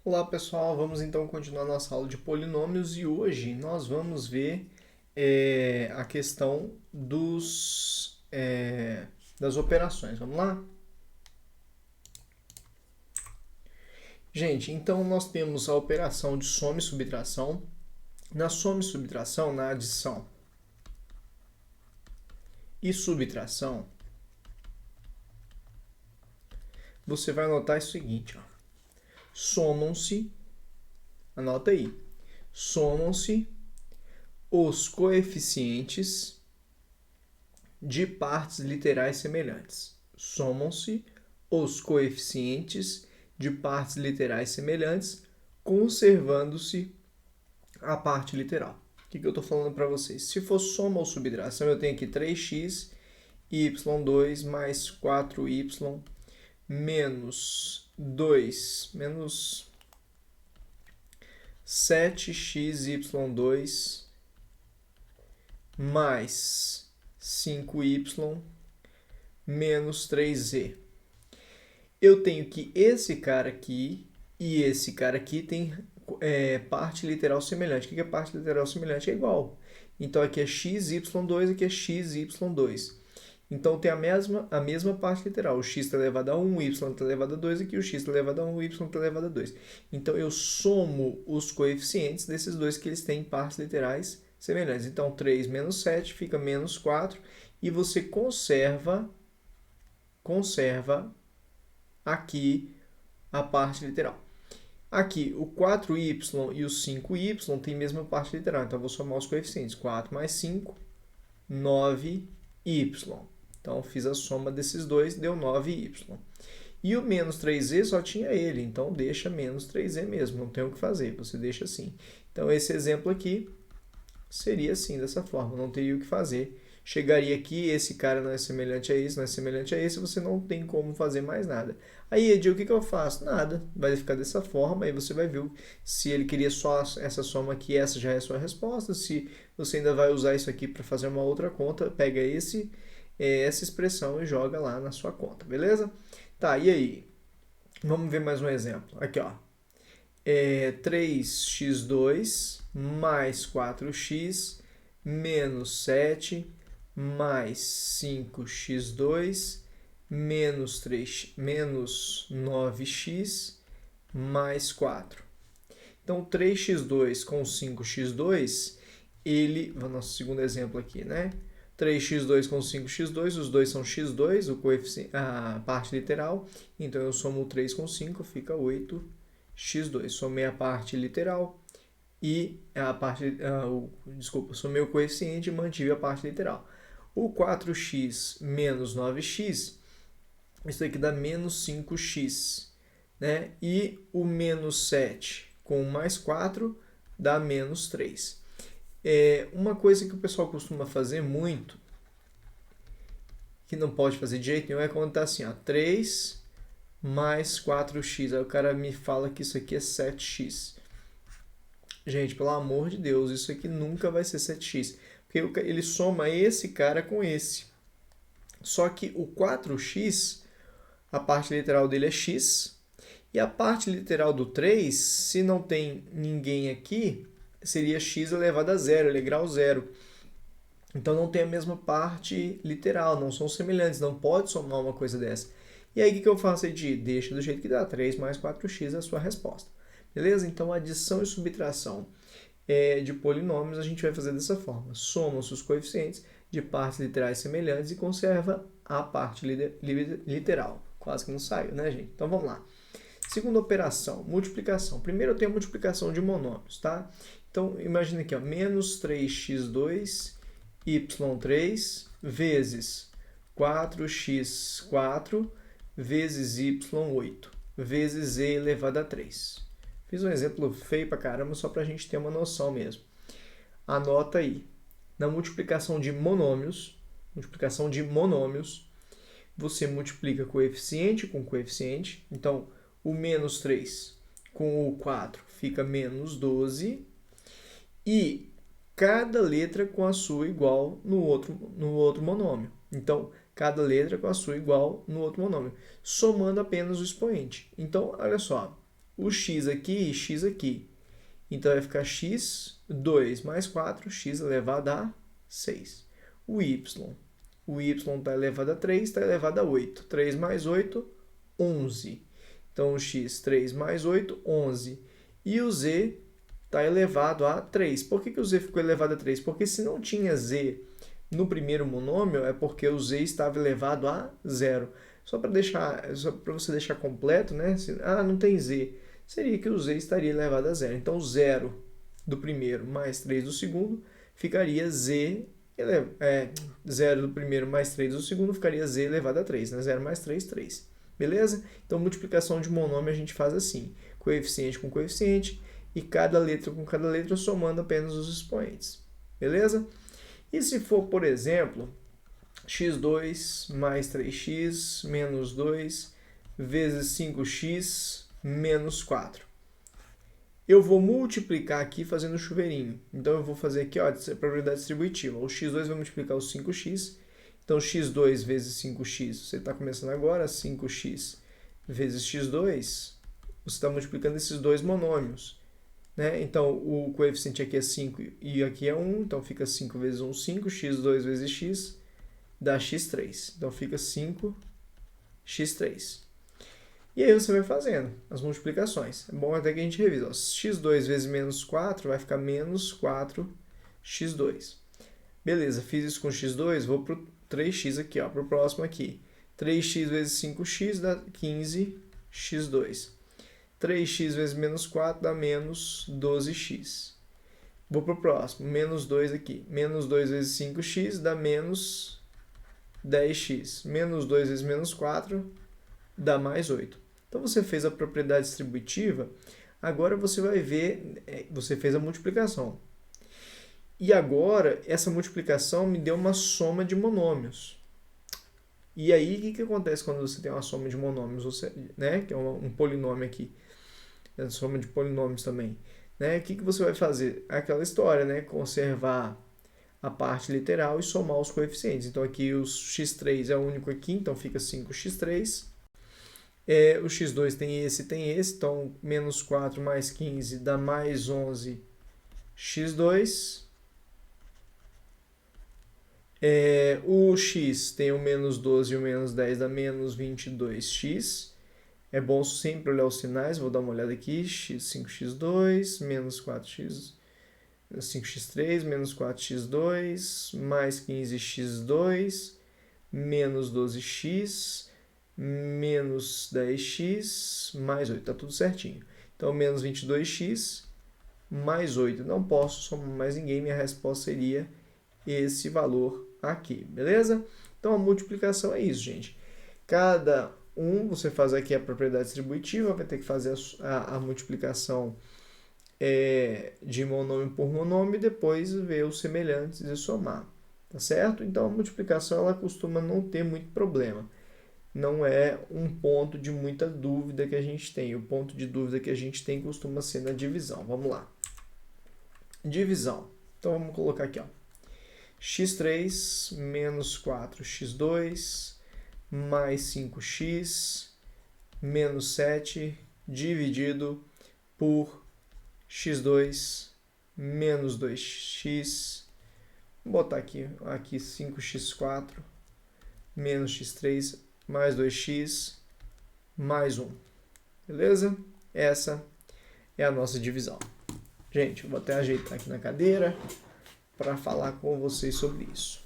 Olá pessoal, vamos então continuar nossa aula de polinômios e hoje nós vamos ver a questão das operações. Vamos lá? Gente, então nós temos a operação de soma e subtração. Na soma e subtração, na adição e subtração, você vai anotar o seguinte, ó. Somam-se, anota aí, somam-se os coeficientes de partes literais semelhantes. Somam-se os coeficientes de partes literais semelhantes, conservando-se a parte literal. O que eu estou falando para vocês? Se for soma ou subtração, eu tenho aqui 3x y2 mais 4y menos 2 menos 7xy2 mais 5y menos 3z. Eu tenho que esse cara aqui e esse cara aqui tem parte literal semelhante. O que é parte literal semelhante? É igual. Então aqui é xy2, aqui é xy2. Então tem a mesma parte literal. O x está elevado a 1, o y está elevado a 2, aqui o x está elevado a 1, o y está elevado a 2. Então eu somo os coeficientes desses dois que eles têm partes literais semelhantes. Então 3 menos 7 fica menos 4 e você conserva aqui a parte literal. Aqui, o 4y e o 5y têm a mesma parte literal, então eu vou somar os coeficientes. 4 mais 5, 9y. Então, fiz a soma desses dois, deu 9y. E o menos 3z só tinha ele, então deixa menos 3z mesmo, não tem o que fazer, você deixa assim. Então, esse exemplo aqui seria assim, dessa forma, não teria o que fazer. Chegaria aqui, esse cara não é semelhante a esse, não é semelhante a esse, você não tem como fazer mais nada. Aí, Edi, o que eu faço? Nada, vai ficar dessa forma, aí você vai ver se ele queria só essa soma aqui, essa já é a sua resposta, se você ainda vai usar isso aqui para fazer uma outra conta, pega essa expressão e joga lá na sua conta, beleza? Tá, e aí? Vamos ver mais um exemplo. Aqui, ó. 3x2 mais 4x menos 7 mais 5x2 menos 9x mais 4. Então, 3x2 com 5x2, o nosso segundo exemplo aqui, né? 3x2 com 5x2, os dois são x2, a parte literal. Então, eu somo o 3 com 5, fica 8x2. Somei a parte literal e somei o coeficiente e mantive a parte literal. O 4x menos 9x, isso aqui dá menos 5x, né? E o menos 7 com mais 4 dá menos 3. Uma coisa que o pessoal costuma fazer muito, que não pode fazer de jeito nenhum, é quando está assim, ó, 3 mais 4x. Aí o cara me fala que isso aqui é 7x. Gente, pelo amor de Deus, isso aqui nunca vai ser 7x. Porque ele soma esse cara com esse. Só que o 4x, a parte literal dele é x. E a parte literal do 3, se não tem ninguém aqui, seria x elevado a zero, ele é grau zero. Então não tem a mesma parte literal, não são semelhantes, não pode somar uma coisa dessa. E aí o que eu faço, Edi? Deixa do jeito que dá, 3 mais 4x é a sua resposta. Beleza? Então adição e subtração de polinômios a gente vai fazer dessa forma. Somam-se os coeficientes de partes literais semelhantes e conserva a parte literal. Quase que não saiu, né, gente? Então vamos lá. Segunda operação, multiplicação. Primeiro eu tenho a multiplicação de monômios, tá? Então imagina aqui, ó, menos 3x2 y3 vezes 4x4 vezes y8 vezes z elevado a 3. Fiz um exemplo feio pra caramba só pra gente ter uma noção mesmo. Anota aí. Na multiplicação de monômios, você multiplica coeficiente com coeficiente. Então, o menos 3 com o 4 fica menos 12. E cada letra com a sua igual no outro monômio. Então, cada letra com a sua igual no outro monômio, somando apenas o expoente. Então, olha só, o x aqui e x aqui. Então, vai ficar x2 mais 4, x elevado a 6. O y está elevado a 3, está elevado a 8. 3 mais 8, 11. Então, o x, 3 mais 8, 11. E o z está elevado a 3. Por que o z ficou elevado a 3? Porque se não tinha z no primeiro monômio, é porque o z estava elevado a 0. Só para você deixar completo, né? Não tem z. Seria que o z estaria elevado a 0. Então, 0 do primeiro mais 3 do segundo ficaria 0 do primeiro mais 3 do segundo ficaria z elevado a 3. Né? 0 mais 3, 3. Beleza? Então, multiplicação de monômio a gente faz assim. Coeficiente com coeficiente e cada letra com cada letra somando apenas os expoentes. Beleza? E se for, por exemplo, x2 mais 3x menos 2 vezes 5x menos 4. Eu vou multiplicar aqui fazendo chuveirinho. Então, eu vou fazer aqui, ó, probabilidade distributiva. O x2 vai multiplicar o 5x. Então, x2 vezes 5x, você está começando agora, 5x vezes x2, você está multiplicando esses dois monômios. Né? Então, o coeficiente aqui é 5 e aqui é 1, então fica 5 vezes 1, 5, x2 vezes x dá x3. Então, fica 5x3. E aí você vai fazendo as multiplicações. É bom até que a gente revisa. x2 vezes menos 4 vai ficar menos 4x2. Beleza, fiz isso com x2, vou para o 3x aqui, para o próximo aqui. 3x vezes 5x dá 15x2. 3x vezes menos 4 dá menos 12x. Vou para o próximo, menos 2 aqui. Menos 2 vezes 5x dá menos 10x. Menos 2 vezes menos 4 dá mais 8. Então, você fez a propriedade distributiva, agora você vai ver, você fez a multiplicação. E agora, essa multiplicação me deu uma soma de monômios. E aí, o que acontece quando você tem uma soma de monômios, né? Que é um polinômio aqui. É a soma de polinômios também. Né? O que você vai fazer? Aquela história, né? Conservar a parte literal e somar os coeficientes. Então, aqui o x3 é o único aqui, então fica 5x3. O x2 tem esse, então menos 4 mais 15 dá mais 11x2. O x tem o menos 12 e o menos 10 dá menos 22x. É bom sempre olhar os sinais, vou dar uma olhada aqui. 5x2, menos 4x, 5x3, menos 4x2, mais 15x2, menos 12x, menos 10x, mais 8. Está tudo certinho. Então, menos 22x, mais 8. Não posso somar mais ninguém, minha resposta seria esse valor aqui, beleza? Então, a multiplicação é isso, gente. Cada você faz aqui a propriedade distributiva, vai ter que fazer a multiplicação de monômio por monômio e depois ver os semelhantes e somar, tá certo? Então, a multiplicação ela costuma não ter muito problema. Não é um ponto de muita dúvida que a gente tem. O ponto de dúvida que a gente tem costuma ser na divisão. Vamos lá. Divisão. Então, vamos colocar aqui, ó. x3 menos 4x2 mais 5x menos 7 dividido por x2 menos 2x. Vou botar aqui 5x4 menos x3 mais 2x mais 1. Beleza? Essa é a nossa divisão. Gente, eu vou até ajeitar aqui na cadeira para falar com vocês sobre isso.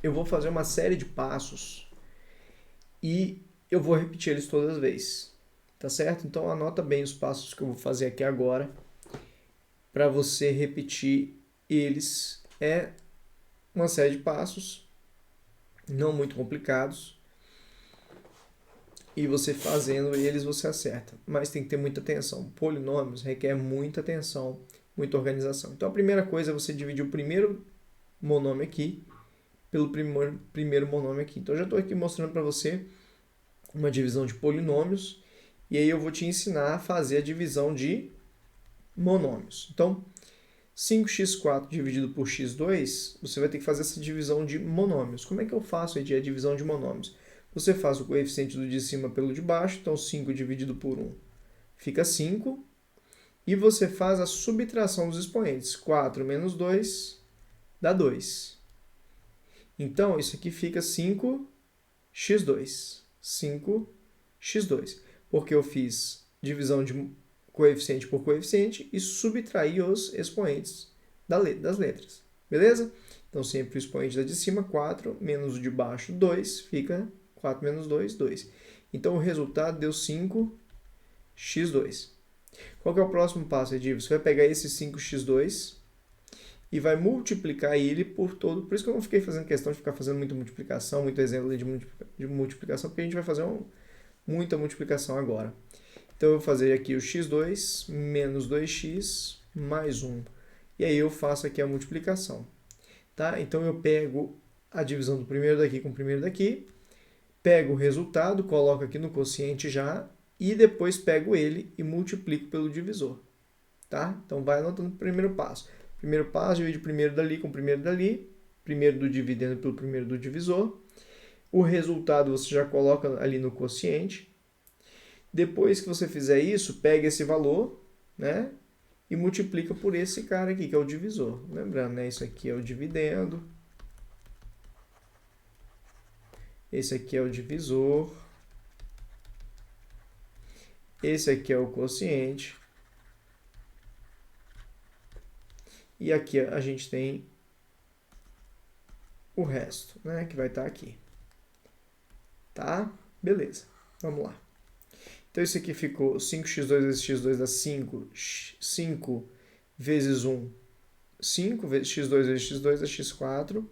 Eu vou fazer uma série de passos e eu vou repetir eles todas as vezes, tá certo? Então anota bem os passos que eu vou fazer aqui agora para você repetir eles. É uma série de passos, não muito complicados, e você fazendo eles você acerta, mas tem que ter muita atenção. Polinômios requer muita atenção, muita organização. Então a primeira coisa é você dividir o primeiro monômio aqui pelo primeiro monômio aqui. Então eu já estou aqui mostrando para você uma divisão de polinômios e aí eu vou te ensinar a fazer a divisão de monômios. Então 5x4 dividido por x2, você vai ter que fazer essa divisão de monômios. Como é que eu faço a divisão de monômios? Você faz o coeficiente do de cima pelo de baixo, então 5 dividido por 1 fica 5. E você faz a subtração dos expoentes. 4 menos 2 dá 2. Então, isso aqui fica 5x2. 5x2. Porque eu fiz divisão de coeficiente por coeficiente e subtraí os expoentes das letras. Beleza? Então, sempre o expoente da de cima, 4, menos o de baixo, 2, fica 4 menos 2, 2. Então, o resultado deu 5x2. Qual que é o próximo passo, Edil? Você vai pegar esse 5x2 e vai multiplicar ele por todo. Por isso que eu não fiquei fazendo questão de ficar fazendo muita multiplicação, muito exemplo de multiplicação, porque a gente vai fazer muita multiplicação agora. Então, eu vou fazer aqui o x2 menos 2x mais 1. E aí eu faço aqui a multiplicação. Tá? Então, eu pego a divisão do primeiro daqui com o primeiro daqui, pego o resultado, coloco aqui no quociente já, e depois pego ele e multiplico pelo divisor. Tá? Então, vai anotando o primeiro passo. Primeiro passo, divide o primeiro dali com o primeiro dali, primeiro do dividendo pelo primeiro do divisor. O resultado você já coloca ali no quociente. Depois que você fizer isso, pega esse valor, né, e multiplica por esse cara aqui, que é o divisor. Lembrando, né, isso aqui é o dividendo. Esse aqui é o divisor. Esse aqui é o quociente. E aqui a gente tem o resto, né, que vai estar aqui. Tá? Beleza. Vamos lá. Então, isso aqui ficou 5x2 vezes x2 dá 5. 5 vezes 1, 5 vezes x2 vezes x2 dá x4.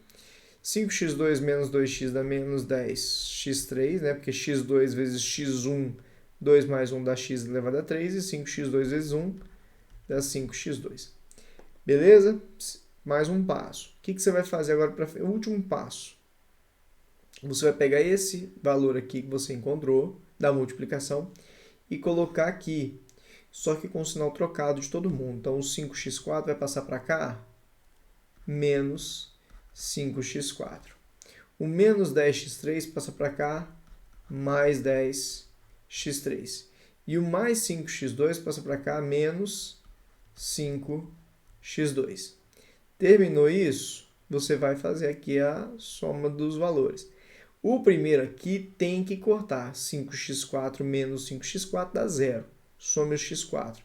5x2 menos 2x dá menos 10x3, né? Porque x2 vezes x1, 2 mais 1 dá x elevado a 3. E 5x2 vezes 1 dá 5x2. Beleza? Mais um passo. O que você vai fazer agora para o último passo? Você vai pegar esse valor aqui que você encontrou, da multiplicação, e colocar aqui, só que com o sinal trocado de todo mundo. Então, o 5x4 vai passar para cá, menos 5x4. O menos 10x3 passa para cá, mais 10x3. E o mais 5x2 passa para cá, menos 5x2. Terminou isso, você vai fazer aqui a soma dos valores. O primeiro aqui tem que cortar. 5x4 menos 5x4 dá 0. Some o x4.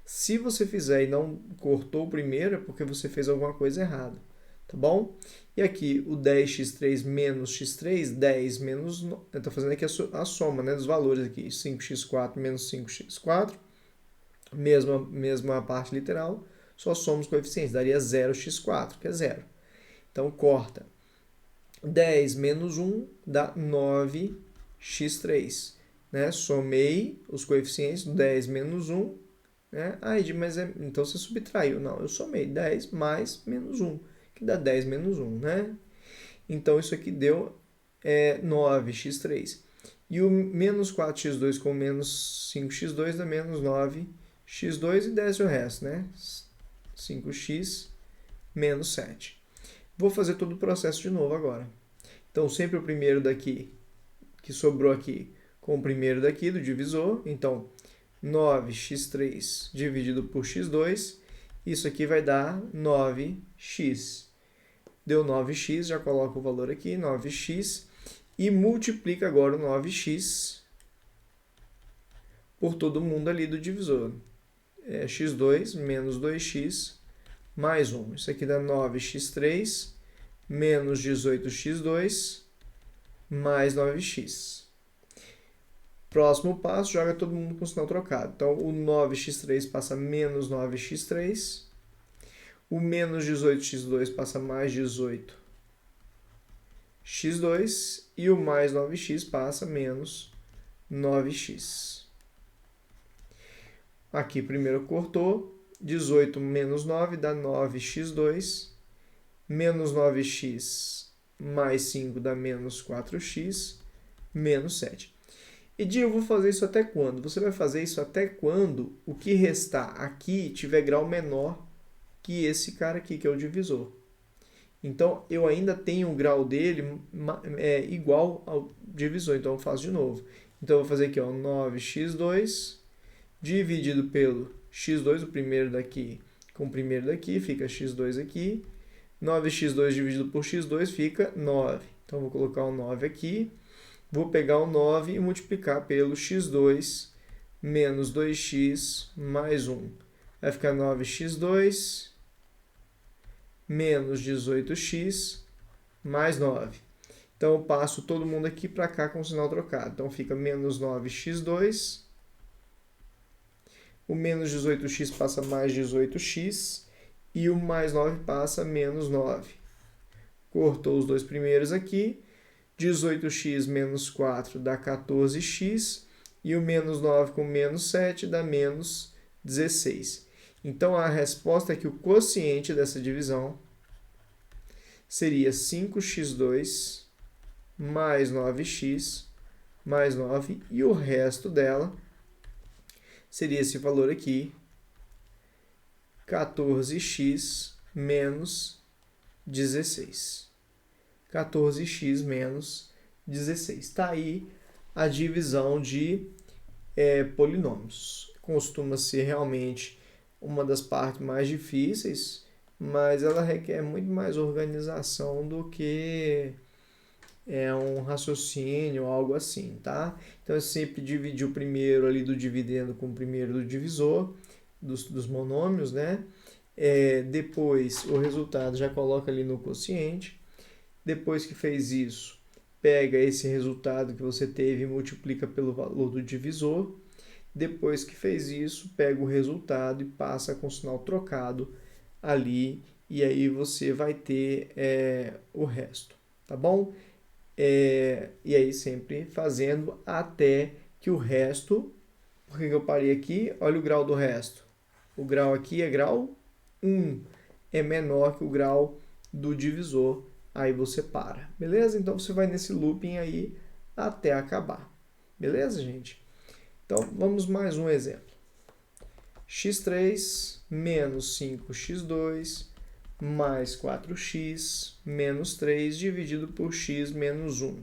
Se você fizer e não cortou o primeiro, é porque você fez alguma coisa errada. Tá bom? E aqui o 10x3 menos x3, 10 menos... Eu estou fazendo aqui a soma, né, dos valores aqui. 5x4 menos 5x4. Mesma parte literal. Só soma os coeficientes. Daria 0x4, que é 0. Então, corta. 10 menos 1 dá 9x3. Né? Somei os coeficientes, 10 menos 1. Né? Mas então você subtraiu. Não, eu somei 10 mais menos 1, que dá 10 menos 1. Né? Então, isso aqui deu 9x3. E o menos 4x2 com menos 5x2 dá menos 9x2 e desce o resto. Né? 5x menos 7. Vou fazer todo o processo de novo agora. Então, sempre o primeiro daqui, que sobrou aqui, com o primeiro daqui, do divisor. Então, 9x3 dividido por x2. Isso aqui vai dar 9x. Deu 9x, já coloco o valor aqui, 9x. E multiplica agora o 9x por todo mundo ali do divisor. x2 menos 2x mais 1. Isso aqui dá 9x3 menos 18x2 mais 9x. Próximo passo, joga todo mundo com o sinal trocado. Então, o 9x3 passa menos 9x3. O menos 18x2 passa mais 18x2. E o mais 9x passa menos 9x. Aqui primeiro cortou. 18 menos 9 dá 9x2, menos 9x mais 5 dá menos 4x, menos 7. E eu vou fazer isso até quando? Você vai fazer isso até quando o que restar aqui tiver grau menor que esse cara aqui, que é o divisor. Então, eu ainda tenho o grau dele igual ao divisor, então eu faço de novo. Então, eu vou fazer aqui, ó, 9x2 dividido pelo x2, o primeiro daqui com o primeiro daqui, fica x2 aqui. 9x2 dividido por x2 fica 9. Então, vou colocar o 9 aqui. Vou pegar o 9 e multiplicar pelo x2 menos 2x mais 1. Vai ficar 9x2 menos 18x mais 9. Então, eu passo todo mundo aqui para cá com o sinal trocado. Então, fica menos 9x2. O menos 18x passa mais 18x. E o mais 9 passa menos 9. Cortou os dois primeiros aqui. 18x menos 4 dá 14x. E o menos 9 com menos 7 dá menos 16. Então, a resposta é que o quociente dessa divisão seria 5x2 mais 9x mais 9. E o resto dela seria esse valor aqui, 14x menos 16. 14x menos 16. Está aí a divisão de polinômios. Costuma ser realmente uma das partes mais difíceis, mas ela requer muito mais organização do que um raciocínio, algo assim, tá? Então, é sempre dividir o primeiro ali do dividendo com o primeiro do divisor, dos monômios, né? Depois, o resultado já coloca ali no quociente. Depois que fez isso, pega esse resultado que você teve e multiplica pelo valor do divisor. Depois que fez isso, pega o resultado e passa com o sinal trocado ali, e aí você vai ter o resto, tá bom? E aí sempre fazendo até que o resto... Por que eu parei aqui? Olha o grau do resto. O grau aqui é grau 1. É menor que o grau do divisor. Aí você para. Beleza? Então, você vai nesse looping aí até acabar. Beleza, gente? Então, vamos mais um exemplo. x3 menos 5x2 mais 4x menos 3 dividido por x menos 1.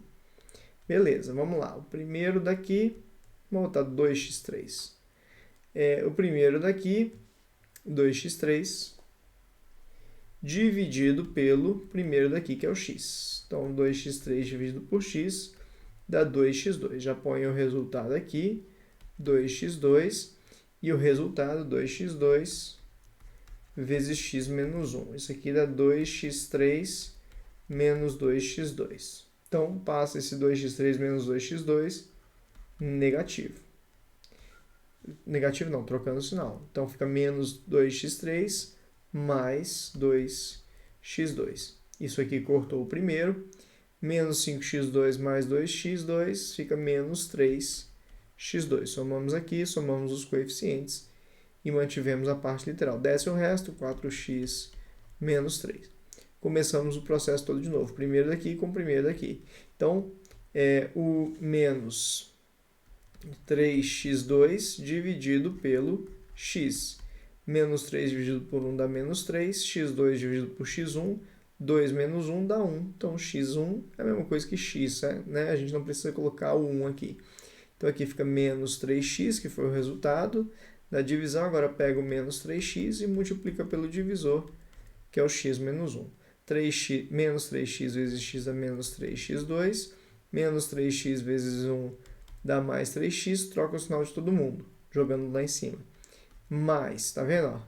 Beleza, vamos lá. O primeiro daqui, vamos botar 2x3. O primeiro daqui, 2x3, dividido pelo primeiro daqui, que é o x. Então, 2x3 dividido por x dá 2x2. Já põe o resultado aqui, 2x2, e o resultado, 2x2 vezes x menos 1. Isso aqui dá 2x3 menos 2x2. Então, passa esse 2x3 menos 2x2 negativo. Negativo não, trocando o sinal. Então, fica menos 2x3 mais 2x2. Isso aqui cortou o primeiro. Menos 5x2 mais 2x2 fica menos 3x2. Somamos aqui, somamos os coeficientes e mantivemos a parte literal. Desce o resto, 4x menos 3. Começamos o processo todo de novo. Primeiro daqui com o primeiro daqui. Então, o menos 3x2 dividido pelo x. Menos 3 dividido por 1 dá menos 3. x2 dividido por x1. 2 menos 1 dá 1. Então, x1 é a mesma coisa que x, né? A gente não precisa colocar o 1 aqui. Então, aqui fica menos 3x, que foi o resultado da divisão. Agora, pega o menos 3x e multiplica pelo divisor, que é o x menos 1. Menos 3x vezes x dá menos 3x2. Menos 3x vezes 1 dá mais 3x. Troca o sinal de todo mundo, jogando lá em cima. Mais, tá vendo? Ó?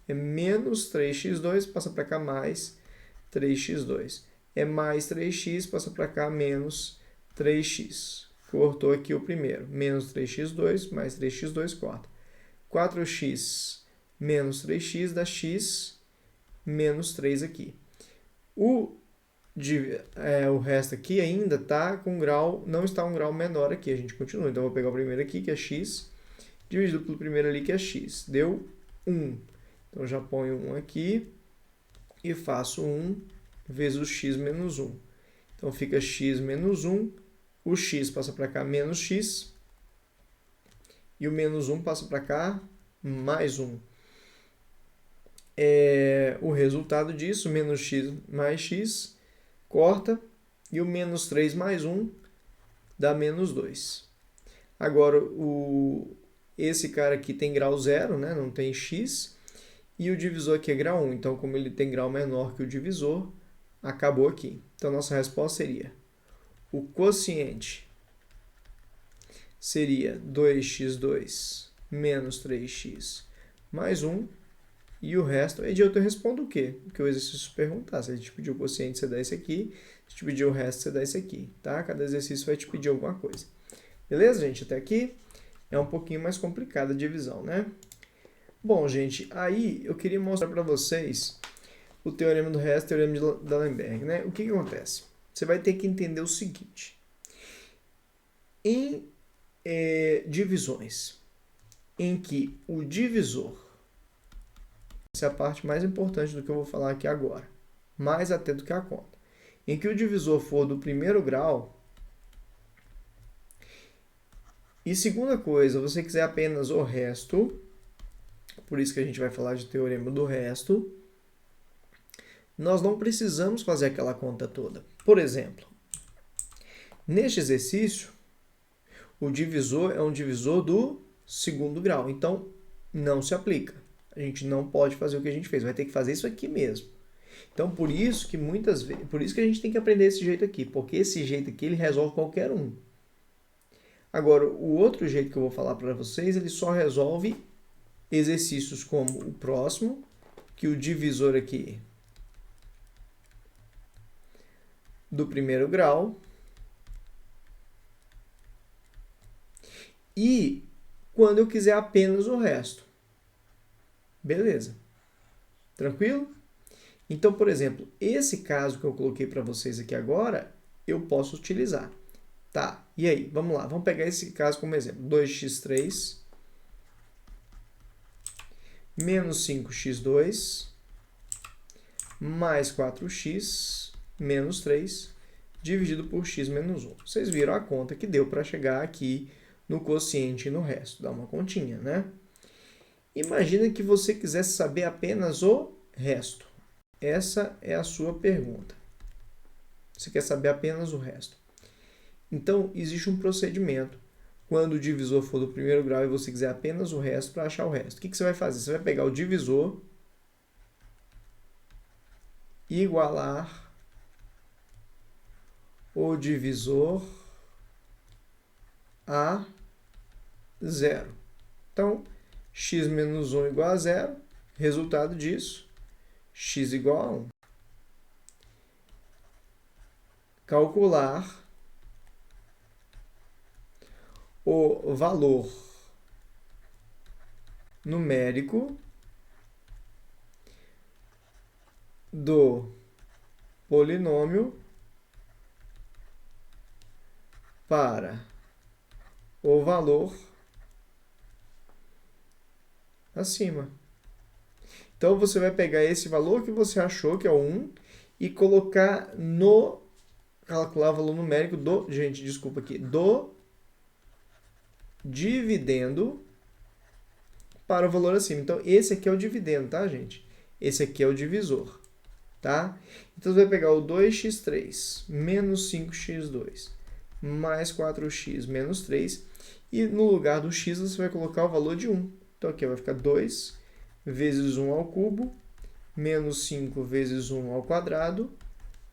É menos 3x2, passa para cá mais 3x2. É mais 3x, passa para cá menos 3x. Cortou aqui o primeiro. Menos 3x2 mais 3x2, corta. 4x menos 3x dá x menos 3 aqui. O resto aqui ainda tá com grau, não está um grau menor aqui. A gente continua. Então, eu vou pegar o primeiro aqui, que é x, dividido pelo primeiro ali, que é x. Deu 1. Então, já ponho 1 aqui e faço 1 vezes o x menos 1. Então, fica x menos 1. O x passa para cá, menos x. E o menos 1 passa para cá, mais 1. O resultado disso, menos x mais x, corta. E o menos 3 mais 1 dá menos 2. Agora, esse cara aqui tem grau 0, né? Não tem x, e o divisor aqui é grau 1. Então, como ele tem grau menor que o divisor, acabou aqui. Então, nossa resposta seria: o quociente seria 2x2 menos 3x mais 1, e o resto, Edilton, eu respondo o quê? Porque o exercício perguntar. Se ele te pedir o quociente, você dá esse aqui. Se te pedir o resto, você dá esse aqui, tá? Cada exercício vai te pedir alguma coisa. Beleza, gente? Até aqui é um pouquinho mais complicada a divisão, né? Bom, gente, aí eu queria mostrar para vocês o teorema do resto e o teorema de D'Alembert, né? O que acontece? Você vai ter que entender o seguinte. Em divisões em que o divisor, essa é a parte mais importante do que eu vou falar aqui agora, mais até do que a conta, em que o divisor for do primeiro grau, e segunda coisa, você quiser apenas o resto, por isso que a gente vai falar de teorema do resto, nós não precisamos fazer aquela conta toda. Por exemplo, neste exercício, o divisor é um divisor do segundo grau, então não se aplica. A gente não pode fazer o que a gente fez, vai ter que fazer isso aqui mesmo. Então, por isso que muitas vezes, por isso que a gente tem que aprender esse jeito aqui, porque esse jeito aqui ele resolve qualquer um. Agora, o outro jeito que eu vou falar para vocês, ele só resolve exercícios como o próximo, que o divisor aqui do primeiro grau, e quando eu quiser apenas o resto. Beleza? Tranquilo? Então, por exemplo, esse caso que eu coloquei para vocês aqui agora, eu posso utilizar. Tá, e aí? Vamos lá, vamos pegar esse caso como exemplo. 2x3 menos 5x2 mais 4x menos 3 dividido por x menos 1. Vocês viram a conta que deu para chegar aqui no quociente e no resto. Dá uma continha, né? Imagina que você quisesse saber apenas o resto. Essa é a sua pergunta. Você quer saber apenas o resto. Então, existe um procedimento quando o divisor for do primeiro grau e você quiser apenas o resto para achar o resto. O que você vai fazer? Você vai pegar o divisor e igualar o divisor a zero. Então, x menos 1 igual a zero. Resultado disso, x igual a 1. Calcular o valor numérico do polinômio para o valor acima. Então, você vai pegar esse valor que você achou, que é o 1, e colocar no... calcular o valor numérico do... gente, desculpa aqui. Do dividendo para o valor acima. Então, esse aqui é o dividendo, tá, gente? Esse aqui é o divisor, tá? Então, você vai pegar o 2x3 menos 5x2 mais 4x menos 3 e no lugar do x você vai colocar o valor de 1. Então, aqui vai ficar 2 vezes 1 ao cubo menos 5 vezes 1 ao quadrado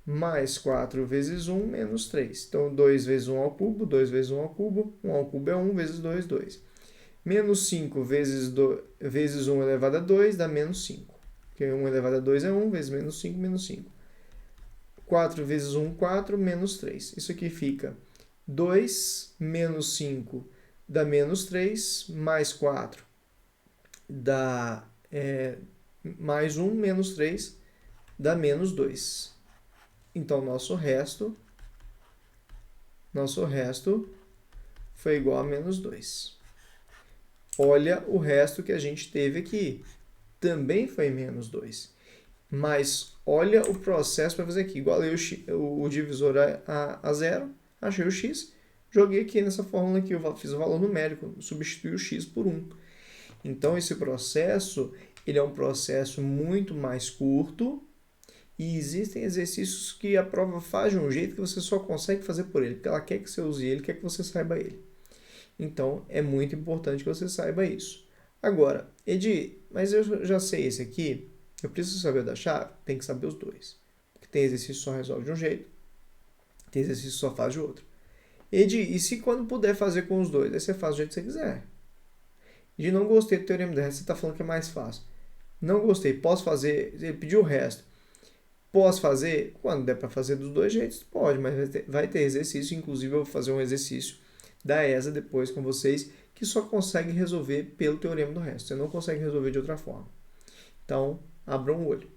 mais 4 vezes 1 menos 3. Então, 2 vezes 1 ao cubo, 2 vezes 1 ao cubo, 1 ao cubo é 1 vezes 2, 2. Menos 5 vezes 1 elevado a 2 dá menos 5. Porque 1 elevado a 2 é 1 vezes menos 5, menos 5. 4 vezes 1, 4, menos 3. Isso aqui fica 2 menos 5 dá menos 3, mais 4 dá mais 1, menos 3 dá menos 2. Então, nosso resto foi igual a menos 2. Olha o resto que a gente teve aqui. Também foi menos 2. Mas olha o processo para fazer aqui. Igualei o divisor a zero, achei o x, joguei aqui nessa fórmula aqui, eu fiz o valor numérico, substituí o x por 1. Então, esse processo ele é um processo muito mais curto e existem exercícios que a prova faz de um jeito que você só consegue fazer por ele, porque ela quer que você use ele, quer que você saiba ele. Então, é muito importante que você saiba isso. Agora, Edi, mas eu já sei esse aqui, eu preciso saber o da chave? Tem que saber os dois. Porque tem exercício que só resolve de um jeito, tem exercício que só faz de outro. Edi, e se quando puder fazer com os dois? Aí você faz do jeito que você quiser. Edi, não gostei do teorema do resto, você está falando que é mais fácil. Não gostei, posso fazer, ele pediu o resto. Posso fazer? Quando der para fazer dos dois jeitos, pode, mas vai ter exercício. Inclusive, eu vou fazer um exercício da ESA depois com vocês, que só consegue resolver pelo teorema do resto. Você não consegue resolver de outra forma. Então, abram o olho.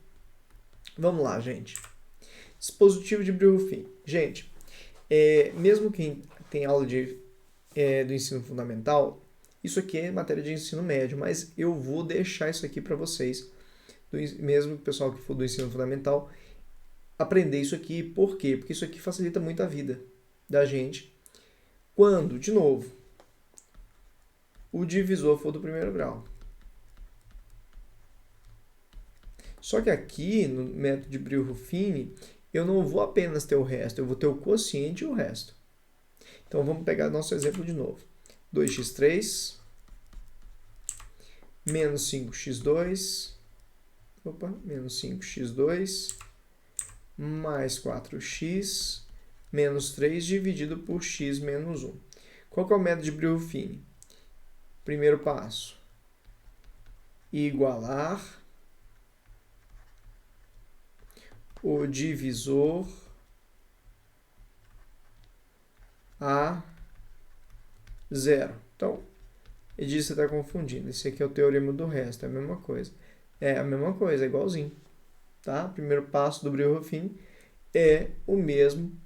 Vamos lá, gente. Dispositivo de Brillouin. Gente, mesmo quem tem aula do ensino fundamental, isso aqui é matéria de ensino médio, mas eu vou deixar isso aqui para vocês, mesmo o pessoal que for do ensino fundamental, aprender isso aqui. Por quê? Porque isso aqui facilita muito a vida da gente. Quando, de novo, o divisor for do primeiro grau. Só que aqui, no método de Brillouin, eu não vou apenas ter o resto, eu vou ter o quociente e o resto. Então, vamos pegar nosso exemplo de novo. 2x3 menos 5x2, menos 5x2 mais 4x menos 3 dividido por x menos 1. Qual que é o método de Brillouin? Primeiro passo, igualar o divisor a zero. Então, ele diz que você está confundindo. Esse aqui é o teorema do resto, é a mesma coisa. É a mesma coisa, é igualzinho. Tá? Primeiro passo do Brillouin é o mesmo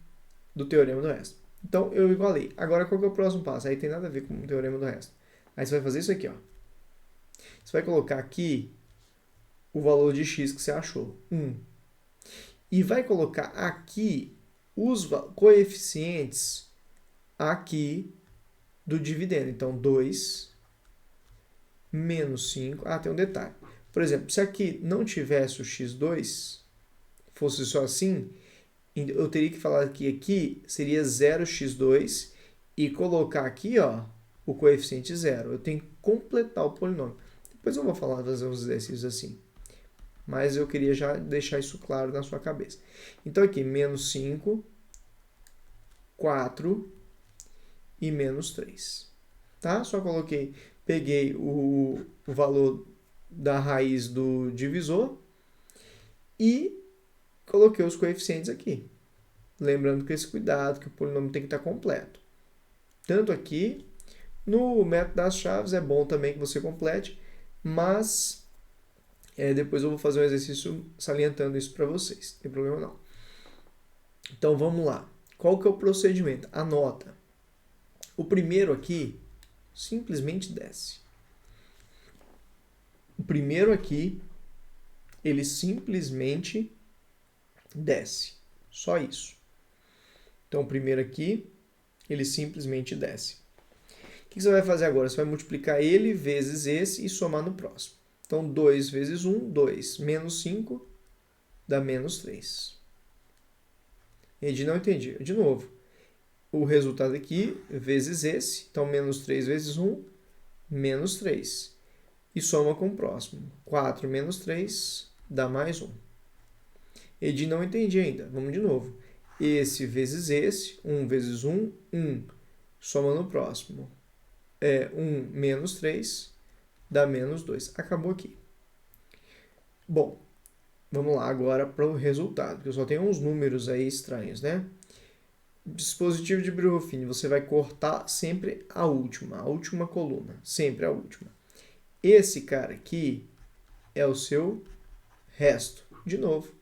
do teorema do resto. Então, eu igualei. Agora, qual que é o próximo passo? Aí tem nada a ver com o teorema do resto. Aí você vai fazer isso aqui, ó. Você vai colocar aqui o valor de x que você achou, 1. E vai colocar aqui os coeficientes aqui do dividendo. Então, 2 menos 5. Ah, tem um detalhe. Por exemplo, se aqui não tivesse o x2, fosse só assim, eu teria que falar que aqui seria 0x2 e colocar aqui, ó, o coeficiente 0. Eu tenho que completar o polinômio. Depois eu vou fazer uns exercícios assim. Mas eu queria já deixar isso claro na sua cabeça. Então aqui, menos 5, 4 e menos 3. Tá? Só peguei o valor da raiz do divisor e coloquei os coeficientes aqui. Lembrando com esse cuidado que o polinômio tem que estar completo. Tanto aqui, no método das chaves é bom também que você complete, mas depois eu vou fazer um exercício salientando isso para vocês, não tem problema não. Então vamos lá. Qual que é o procedimento? Anota. O primeiro aqui simplesmente desce. O primeiro aqui, ele simplesmente desce. Só isso. Então, o primeiro aqui, ele simplesmente desce. O que você vai fazer agora? Você vai multiplicar ele vezes esse e somar no próximo. Então, 2 vezes 1, 2. Menos 5 dá menos 3. Edi, não entendi. De novo. O resultado aqui, vezes esse. Então, menos 3 vezes 1, menos 3. E soma com o próximo. 4 menos 3 dá mais 1. Edi, não entendi ainda. Vamos de novo. Esse vezes esse. 1 vezes 1, 1. Soma no próximo. 1 menos 3 dá menos 2. Acabou aqui. Bom, vamos lá agora para o resultado, porque eu só tenho uns números aí estranhos, né? Dispositivo de Brillouin, você vai cortar sempre a última coluna, sempre a última. Esse cara aqui é o seu resto. De novo,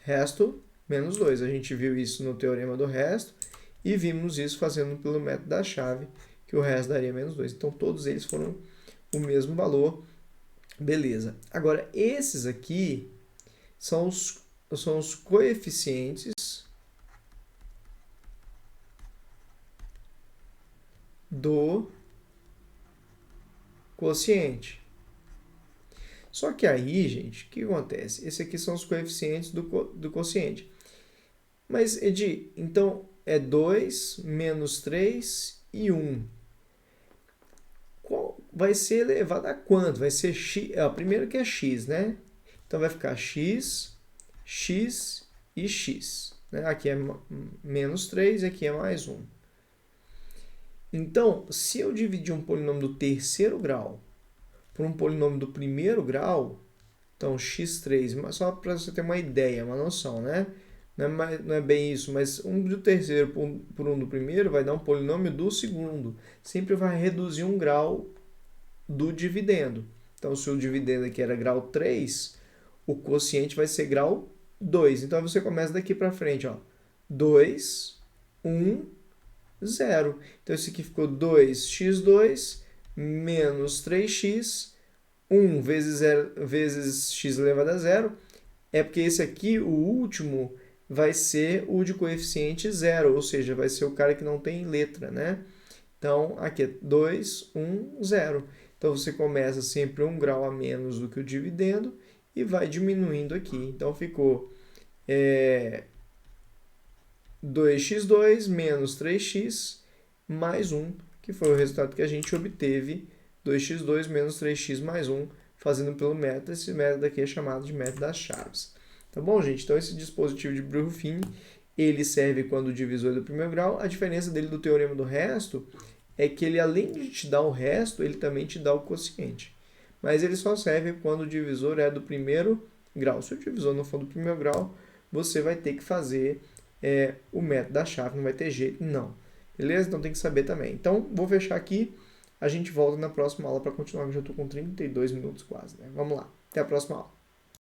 resto menos 2. A gente viu isso no teorema do resto e vimos isso fazendo pelo método da chave, que o resto daria menos 2. Então, todos eles foram o mesmo valor. Beleza. Agora, esses aqui são os coeficientes do quociente. Só que aí, gente, o que acontece? Esses aqui são os coeficientes do quociente. Mas, Edi, então é 2, menos 3 e 1. vai ser elevado a quanto? Vai ser x, primeiro que é x, né? Então vai ficar x, x e x. Né? Aqui é menos 3 e aqui é mais 1. Então, se eu dividir um polinômio do terceiro grau por um polinômio do primeiro grau, então x3, só para você ter uma ideia, uma noção, né? Não é bem isso, mas um do terceiro por um do primeiro vai dar um polinômio do segundo. Sempre vai reduzir um grau do dividendo. Então, se o dividendo aqui era grau 3, o quociente vai ser grau 2. Então, você começa daqui para frente, ó. 2, 1, 0. Então, isso aqui ficou 2x2 menos 3x, 1 vezes x elevado a 0. É porque esse aqui, o último, vai ser o de coeficiente 0, ou seja, vai ser o cara que não tem letra, né? Então, aqui é 2, 1, 0. Então, você começa sempre 1 grau a menos do que o dividendo e vai diminuindo aqui. Então, ficou 2x2 menos 3x mais 1, que foi o resultado que a gente obteve, 2x2 menos 3x mais 1, fazendo pelo método. Esse método aqui é chamado de método das chaves. Tá bom, gente? Então, esse dispositivo de Brie-Ruffini, ele serve quando o divisor é do primeiro grau. A diferença dele do teorema do resto é que ele, além de te dar o resto, ele também te dá o quociente. Mas ele só serve quando o divisor é do primeiro grau. Se o divisor não for do primeiro grau, você vai ter que fazer o método da chave, não vai ter jeito, não. Beleza? Então tem que saber também. Então, vou fechar aqui. A gente volta na próxima aula para continuar, que eu já estou com 32 minutos quase. Né? Vamos lá. Até a próxima aula.